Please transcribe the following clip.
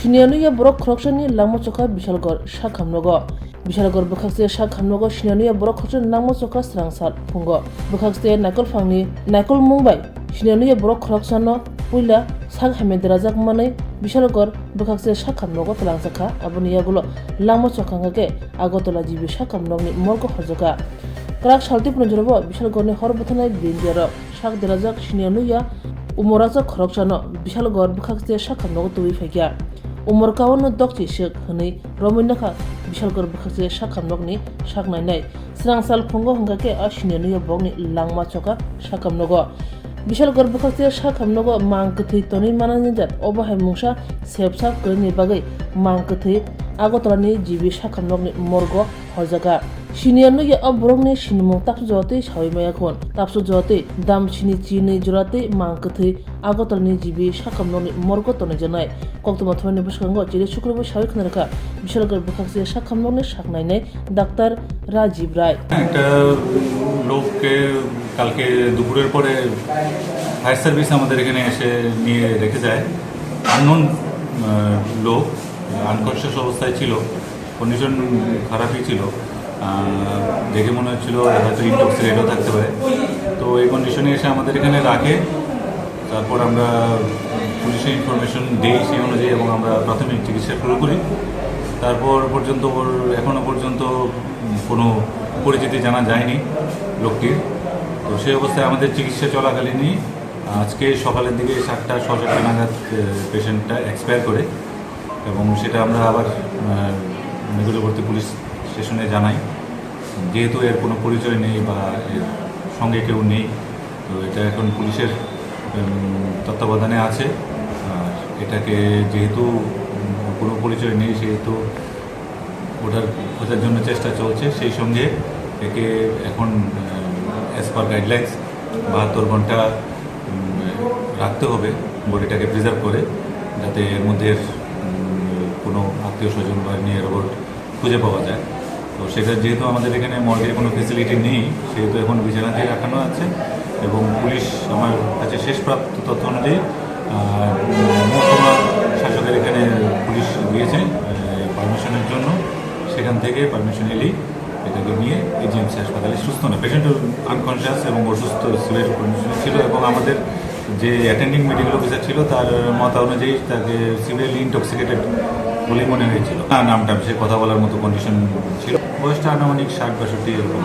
Shinianuya borok khorokshani langmo chokha Bishalgor Shakhamnogo. Bishalgor bukhaste Shakhamnogo Shinianuya borok khorokshani langmo chokha Srangsal Pungo. Bukhaste Nakol Fangni Nakol Mumbai Shinianuya borok khoroksano Puila Sak Hamedrazak Manai Bishalgor bukhaste Shakhamnogo Talangsaka Abuniyagulo langmo chokhangake Agotola jibi Shakhamnogni morgo horjoka. Krak Shalti Punjabo Bishalgorni Horbuthanai Bindiaro Shak Derazak Shinianuya Umorazak khoroksano Bishalgor bukhaste Shakhamnogo Tuwi Fekya. Umorkawan dokti shek hini Rominaka Bishalgor bukhaste Shakhamnogni Shaknainai Srangsal Pungo Hungake Ashinianuya Bogni Langma Choka Shakhamnogo Bishalgor bukhaste Shakhamnogo Mangkathi Toni Mananjat Obahai Mungsha Sepsa Kurni Bagai Mangkathi Agotolani Jibi Shakhamnogni Morgo Horjaka Shinianuya Abrogni Shinmung Tapsu Jote Shawimayakon Tapsu Jote Dam Chini Chini Jurate Mangkathi Agotolani Jibi Shakhamnogni Morgo Tonajanai Koktomathwani Buskango Chile Shukrubo Shawiknaraka Bishalgor bukhaste Shakhamnogni Shaknainai Dr. Rajiv Rai একটা লোককে কালকে দুপুরের পরে fire service আমাদের এখানে এসে নিয়ে রেখে যায় আননোন লোক আনকনশিয়াস অবস্থায় ছিল কন্ডিশন খারাপই ছিল দেখে মনে হচ্ছিল হয়তো ইনটক্সিকেটও থাকতে পারে তো এই কন্ডিশনে এসে আমাদের এখানে রাখে তারপর আমরা পুলিশে ইনফরমেশন দিই সেই অনুযায়ী এবং আমরা প্রাথমিক চিকিৎসা শুরু করি তারপর পর্যন্ত ওর এখনও পর্যন্ত কোনো পরিচিতি জানা যায়নি লোকটির তো সেই অবস্থায় আমাদের চিকিৎসা চলাকালীনই আজকে সকালের দিকে 7:30 নাগাদ পেশেন্টটা এক্সপায়ার করে এবং সেটা আমরা আবার নিকটবর্তী পুলিশ স্টেশনে জানাই যেহেতু এর কোনো পরিচয় নেই বা এর সঙ্গে কেউ নেই তো এটা এখন পুলিশের তত্ত্বাবধানে আছে আর এটাকে যেহেতু কোনো পরিচয় নেই সেহেতু ওটার খোঁজার জন্য চেষ্টা চলছে সেই সঙ্গে একে এখন অ্যাজ পার গাইডলাইন্স 72 ঘন্টা রাখতে হবে বডিটাকে প্রিজার্ভ করে যাতে এর মধ্যে কোনো আত্মীয় স্বজন বা নিয়ে রোবট খুঁজে পাওয়া যায় তো সেটা যেহেতু আমাদের এখানে মর্গের কোনো ফেসিলিটি নেই সেহেতু এখন বিছানাতেই রাখানো আছে এবং পুলিশ আমার কাছে শেষ প্রাপ্ত তথ্য অনুযায়ী মহকুমা শাসকের এখানে পুলিশ গিয়েছে পারমিশনের জন্য সেখান থেকে পারমিশন এলেই এটাকে নিয়ে এজিএমসি হাসপাতালে সুস্থ না পেশেন্ট আনকনশিয়াস এবং অসুস্থ সিভিয়ার কন্ডিশনে ছিল এবং আমাদের যে অ্যাটেন্ডিং মেডিকেল অফিসার ছিল তার মত অনুযায়ী তাকে সিভিয়ারলি ইনটক্সিকেটেড বলে মনে হয়েছিল নামটা সে কথা বলার মতো কন্ডিশন ছিল বয়সটা আনুমানিক 60-62 এরকম